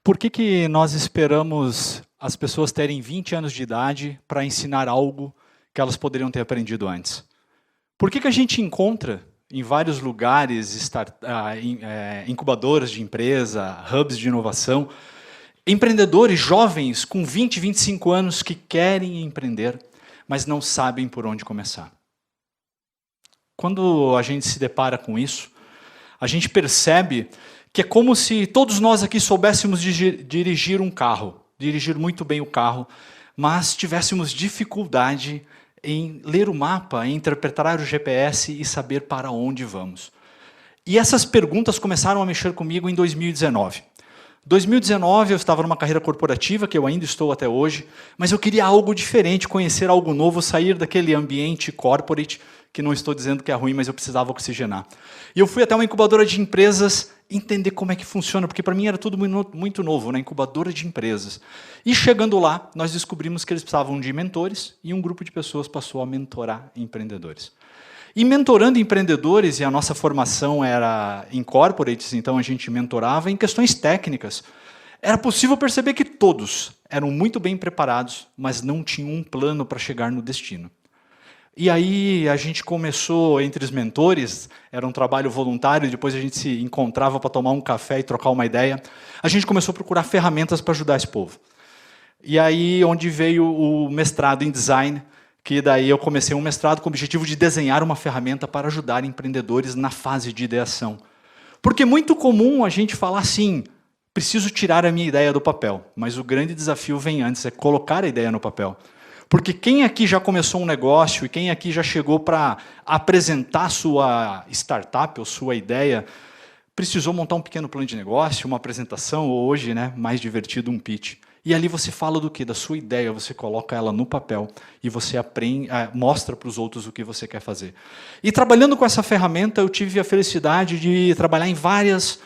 Por que nós esperamos as pessoas terem 20 anos de idade para ensinar algo que elas poderiam ter aprendido antes? Por que a gente encontra em vários lugares, incubadoras de empresa, hubs de inovação, empreendedores jovens com 20, 25 anos que querem empreender, mas não sabem por onde começar? Quando a gente se depara com isso, a gente percebe que é como se todos nós aqui soubéssemos dirigir um carro, dirigir muito bem o carro, mas tivéssemos dificuldade em ler o mapa, em interpretar o GPS e saber para onde vamos. E essas perguntas começaram a mexer comigo em 2019. 2019 eu estava numa carreira corporativa, que eu ainda estou até hoje, mas eu queria algo diferente, conhecer algo novo, sair daquele ambiente corporate, que não estou dizendo que é ruim, mas eu precisava oxigenar. E eu fui até uma incubadora de empresas entender como é que funciona, porque para mim era tudo muito novo, né? Incubadora de empresas. E chegando lá, nós descobrimos que eles precisavam de mentores, e um grupo de pessoas passou a mentorar empreendedores. E mentorando empreendedores, e a nossa formação era em corporates, então a gente mentorava em questões técnicas, era possível perceber que todos eram muito bem preparados, mas não tinham um plano para chegar no destino. E aí a gente começou, entre os mentores, era um trabalho voluntário, depois a gente se encontrava para tomar um café e trocar uma ideia, a gente começou a procurar ferramentas para ajudar esse povo. E aí onde veio o mestrado em design, que daí eu comecei um mestrado com o objetivo de desenhar uma ferramenta para ajudar empreendedores na fase de ideação. Porque é muito comum a gente falar assim, preciso tirar a minha ideia do papel, mas o grande desafio vem antes, é colocar a ideia no papel. Porque quem aqui já começou um negócio e quem aqui já chegou para apresentar sua startup ou sua ideia, precisou montar um pequeno plano de negócio, uma apresentação, ou hoje, né, mais divertido, um pitch. E ali você fala do quê? Da sua ideia, você coloca ela no papel e você aprende, mostra para os outros o que você quer fazer. E trabalhando com essa ferramenta, eu tive a felicidade de trabalhar em várias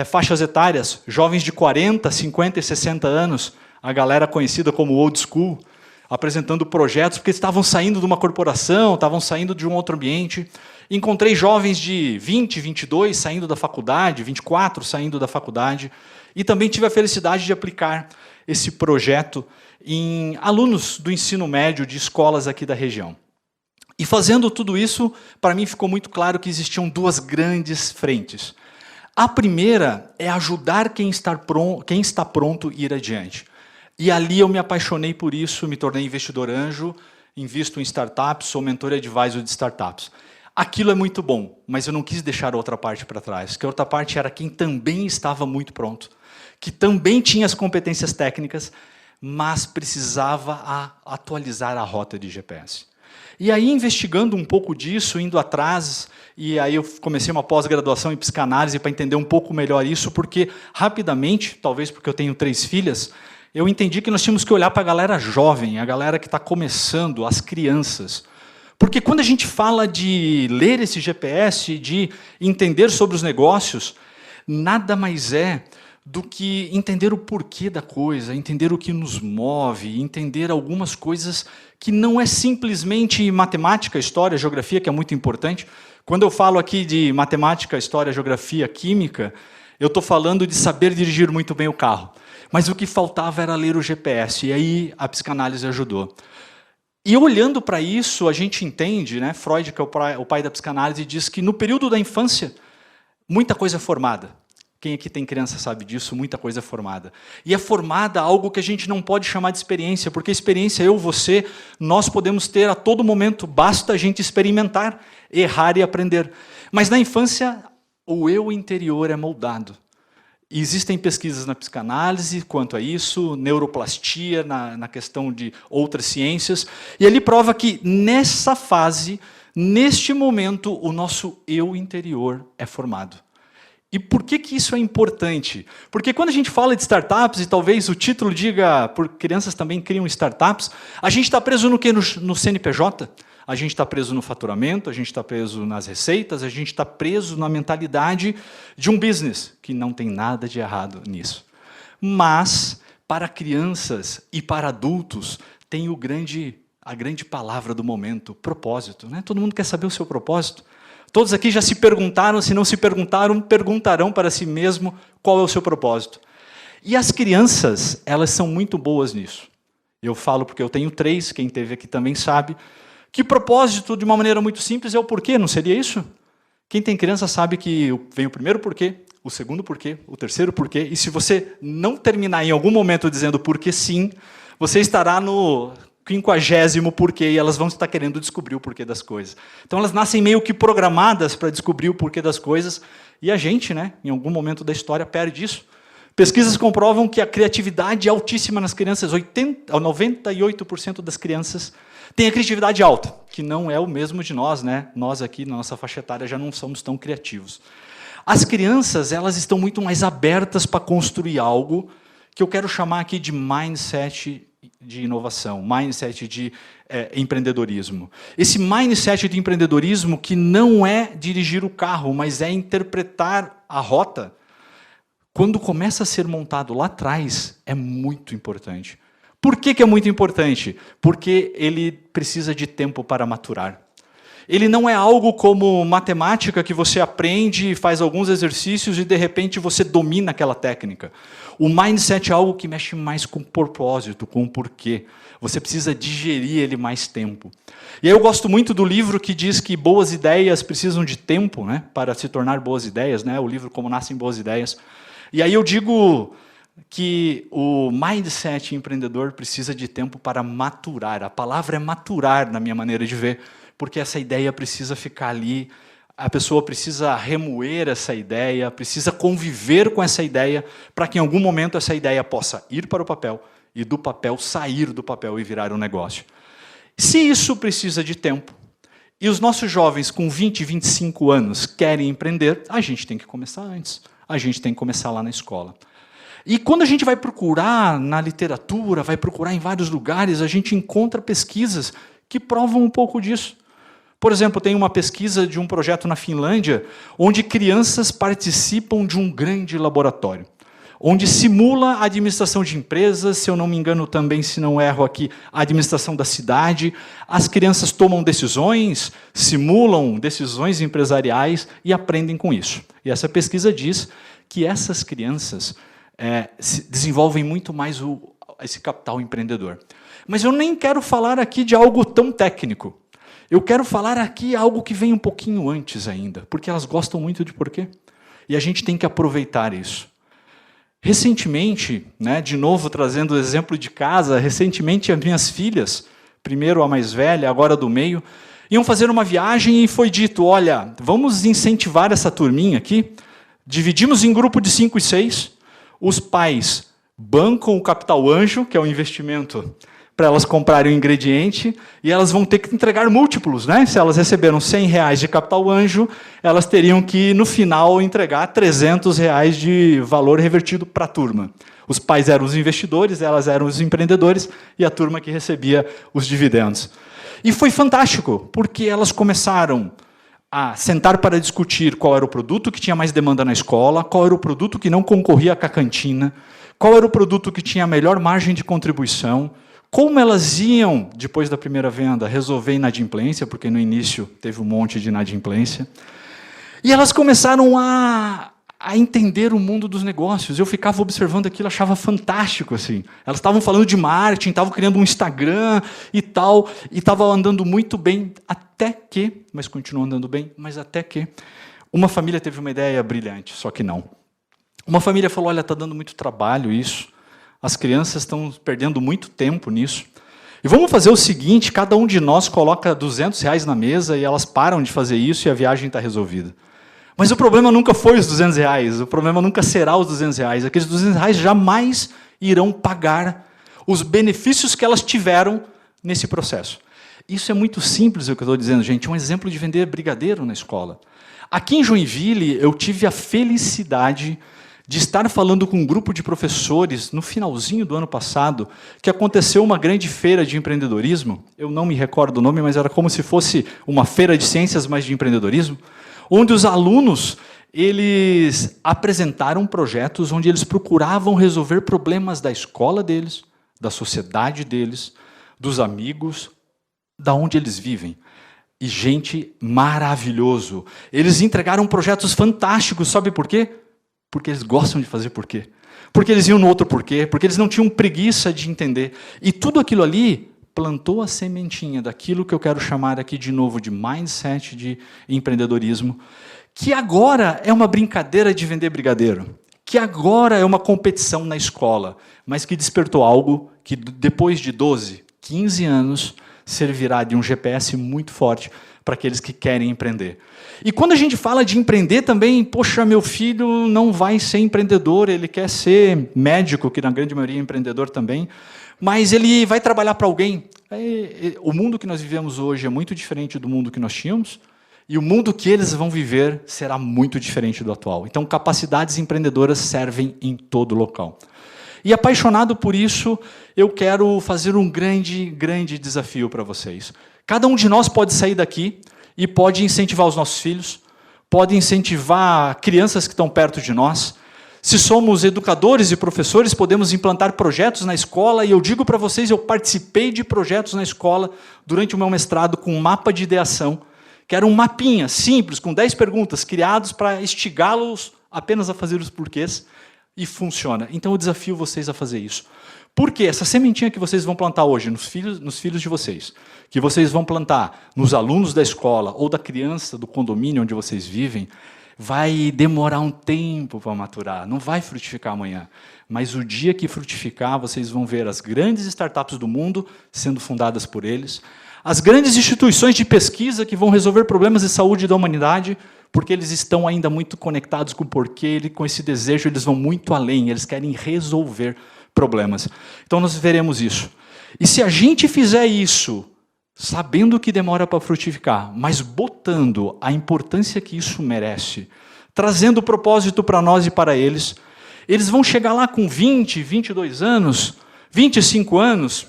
faixas etárias, jovens de 40, 50 e 60 anos, a galera conhecida como old school, apresentando projetos, porque estavam saindo de uma corporação, estavam saindo de um outro ambiente. Encontrei jovens de 20, 22 saindo da faculdade, 24 saindo da faculdade, e também tive a felicidade de aplicar esse projeto em alunos do ensino médio de escolas aqui da região. E fazendo tudo isso, para mim ficou muito claro que existiam duas grandes frentes. A primeira é ajudar quem está pronto a ir adiante. E ali eu me apaixonei por isso, me tornei investidor anjo, invisto em startups, sou mentor e advisor de startups. Aquilo é muito bom, mas eu não quis deixar a outra parte para trás, que a outra parte era quem também estava muito pronto, que também tinha as competências técnicas, mas precisava atualizar a rota de GPS. E aí, investigando um pouco disso, indo atrás, e aí eu comecei uma pós-graduação em psicanálise para entender um pouco melhor isso, porque rapidamente, talvez porque eu tenho 3 filhas, eu entendi que nós tínhamos que olhar para a galera jovem, a galera que está começando, as crianças. Porque quando a gente fala de ler esse GPS, de entender sobre os negócios, nada mais é do que entender o porquê da coisa, entender o que nos move, entender algumas coisas que não é simplesmente matemática, história, geografia, que é muito importante. Quando eu falo aqui de matemática, história, geografia, química, eu estou falando de saber dirigir muito bem o carro. Mas o que faltava era ler o GPS, e aí a psicanálise ajudou. E olhando para isso, a gente entende, né, Freud, que é o pai da psicanálise, diz que no período da infância, muita coisa é formada. Quem aqui tem criança sabe disso, muita coisa é formada. E é formada algo que a gente não pode chamar de experiência, porque experiência, eu, você, nós podemos ter a todo momento, basta a gente experimentar, errar e aprender. Mas na infância, o eu interior é moldado. E existem pesquisas na psicanálise quanto a isso, neuroplastia, na questão de outras ciências, e ele prova que nessa fase, neste momento, o nosso eu interior é formado. E por que isso é importante? Porque quando a gente fala de startups, e talvez o título diga, por crianças também criam startups, a gente está preso no quê? No CNPJ? A gente está preso no faturamento, a gente está preso nas receitas, a gente está preso na mentalidade de um business, que não tem nada de errado nisso. Mas, para crianças e para adultos, tem a grande palavra do momento, propósito. Né? Todo mundo quer saber o seu propósito. Todos aqui já se perguntaram, se não se perguntaram, perguntarão para si mesmo qual é o seu propósito. E as crianças, elas são muito boas nisso. Eu falo porque eu tenho 3, quem esteve aqui também sabe, que propósito, de uma maneira muito simples, é o porquê, não seria isso? Quem tem criança sabe que vem o primeiro porquê, o segundo porquê, o terceiro porquê, e se você não terminar em algum momento dizendo porquê sim, você estará no 50º porquê, e elas vão estar querendo descobrir o porquê das coisas. Então elas nascem meio que programadas para descobrir o porquê das coisas, e a gente, né, em algum momento da história, perde isso. Pesquisas comprovam que a criatividade é altíssima nas crianças, 98% das crianças têm a criatividade alta, que não é o mesmo de nós, né? Nós aqui, na nossa faixa etária, já não somos tão criativos. As crianças, elas estão muito mais abertas para construir algo que eu quero chamar aqui de mindset de inovação, mindset de empreendedorismo. Esse mindset de empreendedorismo que não é dirigir o carro, mas é interpretar a rota, quando começa a ser montado lá atrás, é muito importante. Por que é muito importante? Porque ele precisa de tempo para maturar. Ele não é algo como matemática que você aprende, faz alguns exercícios e, de repente, você domina aquela técnica. O mindset é algo que mexe mais com propósito, com o porquê. Você precisa digerir ele mais tempo. E aí eu gosto muito do livro que diz que boas ideias precisam de tempo, né, para se tornar boas ideias, né, o livro Como Nascem Boas Ideias. E aí eu digo que o mindset empreendedor precisa de tempo para maturar. A palavra é maturar, na minha maneira de ver, porque essa ideia precisa ficar ali, a pessoa precisa remoer essa ideia, precisa conviver com essa ideia, para que em algum momento essa ideia possa ir para o papel, e do papel sair do papel e virar um negócio. Se isso precisa de tempo, e os nossos jovens com 20, 25 anos querem empreender, a gente tem que começar antes. A gente tem que começar lá na escola. E quando a gente vai procurar na literatura, vai procurar em vários lugares, a gente encontra pesquisas que provam um pouco disso. Por exemplo, tem uma pesquisa de um projeto na Finlândia, onde crianças participam de um grande laboratório, onde simula a administração de empresas, se eu não me engano também, se não erro aqui, a administração da cidade. As crianças tomam decisões, simulam decisões empresariais e aprendem com isso. E essa pesquisa diz que essas crianças desenvolvem muito mais esse capital empreendedor. Mas eu nem quero falar aqui de algo tão técnico. Eu quero falar aqui algo que vem um pouquinho antes ainda, porque elas gostam muito de porquê. E a gente tem que aproveitar isso. Recentemente, né, de novo trazendo o exemplo de casa, recentemente as minhas filhas, primeiro a mais velha, agora a do meio, iam fazer uma viagem e foi dito, olha, vamos incentivar essa turminha aqui, dividimos em grupo de 5 e 6, os pais bancam o capital anjo, que é o investimento para elas comprarem o ingrediente, e elas vão ter que entregar múltiplos, né? Se elas receberam R$100 de capital anjo, elas teriam que, no final, entregar R$300 de valor revertido para a turma. Os pais eram os investidores, elas eram os empreendedores, e a turma que recebia os dividendos. E foi fantástico, porque elas começaram a sentar para discutir qual era o produto que tinha mais demanda na escola, qual era o produto que não concorria com a cantina, qual era o produto que tinha a melhor margem de contribuição, como elas iam, depois da primeira venda, resolver inadimplência, porque no início teve um monte de inadimplência. E elas começaram a entender o mundo dos negócios. Eu ficava observando aquilo, achava fantástico. Assim. Elas estavam falando de marketing, estavam criando um Instagram e tal, e estavam andando muito bem, até que, mas continuam andando bem, mas até que, uma família teve uma ideia brilhante, só que não. Uma família falou, olha, está dando muito trabalho isso, as crianças estão perdendo muito tempo nisso. E vamos fazer o seguinte, cada um de nós coloca R$200 na mesa e elas param de fazer isso e a viagem está resolvida. Mas o problema nunca foi os R$200, o problema nunca será os R$200. Aqueles R$200 jamais irão pagar os benefícios que elas tiveram nesse processo. Isso é muito simples o que eu estou dizendo, gente. É um exemplo de vender brigadeiro na escola. Aqui em Joinville, eu tive a felicidade de estar falando com um grupo de professores no finalzinho do ano passado, que aconteceu uma grande feira de empreendedorismo, eu não me recordo o nome, mas era como se fosse uma feira de ciências, mas de empreendedorismo, onde os alunos eles apresentaram projetos onde eles procuravam resolver problemas da escola deles, da sociedade deles, dos amigos, da onde eles vivem. E gente, maravilhoso. Eles entregaram projetos fantásticos, sabe por quê? Porque eles gostam de fazer por quê? porque eles iam no outro porquê, porque eles não tinham preguiça de entender. E tudo aquilo ali plantou a sementinha daquilo que eu quero chamar aqui de novo de mindset de empreendedorismo, que agora é uma brincadeira de vender brigadeiro, que agora é uma competição na escola, mas que despertou algo que depois de 12, 15 anos servirá de um GPS muito forte para aqueles que querem empreender. E quando a gente fala de empreender também, poxa, meu filho não vai ser empreendedor, ele quer ser médico, que na grande maioria é empreendedor também, mas ele vai trabalhar para alguém. O mundo que nós vivemos hoje é muito diferente do mundo que nós tínhamos, e o mundo que eles vão viver será muito diferente do atual. Então, capacidades empreendedoras servem em todo local. E apaixonado por isso, eu quero fazer um grande desafio para vocês. Cada um de nós pode sair daqui e pode incentivar os nossos filhos, pode incentivar crianças que estão perto de nós. Se somos educadores e professores, podemos implantar projetos na escola, e eu digo para vocês, eu participei de projetos na escola durante o meu mestrado com um mapa de ideação, que era um mapinha simples, com 10 perguntas, criados para instigá-los apenas a fazer os porquês, e funciona. Então eu desafio vocês a fazer isso. Por quê? Essa sementinha que vocês vão plantar hoje nos filhos de vocês, que vocês vão plantar nos alunos da escola ou da criança do condomínio onde vocês vivem, vai demorar um tempo para maturar, não vai frutificar amanhã. Mas o dia que frutificar, vocês vão ver as grandes startups do mundo sendo fundadas por eles, as grandes instituições de pesquisa que vão resolver problemas de saúde da humanidade, porque eles estão ainda muito conectados com o porquê, com esse desejo, eles vão muito além, eles querem resolver problemas. Então nós veremos isso. E se a gente fizer isso, sabendo que demora para frutificar, mas botando a importância que isso merece, trazendo o propósito para nós e para eles, eles vão chegar lá com 20, 22 anos, 25 anos,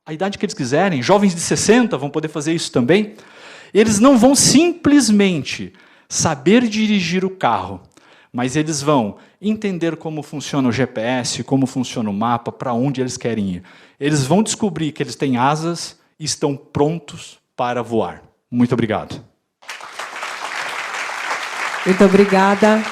a idade que eles quiserem, jovens de 60 vão poder fazer isso também. Eles não vão simplesmente saber dirigir o carro, mas eles vão entender como funciona o GPS, como funciona o mapa, para onde eles querem ir. Eles vão descobrir que eles têm asas e estão prontos para voar. Muito obrigado. Muito obrigada.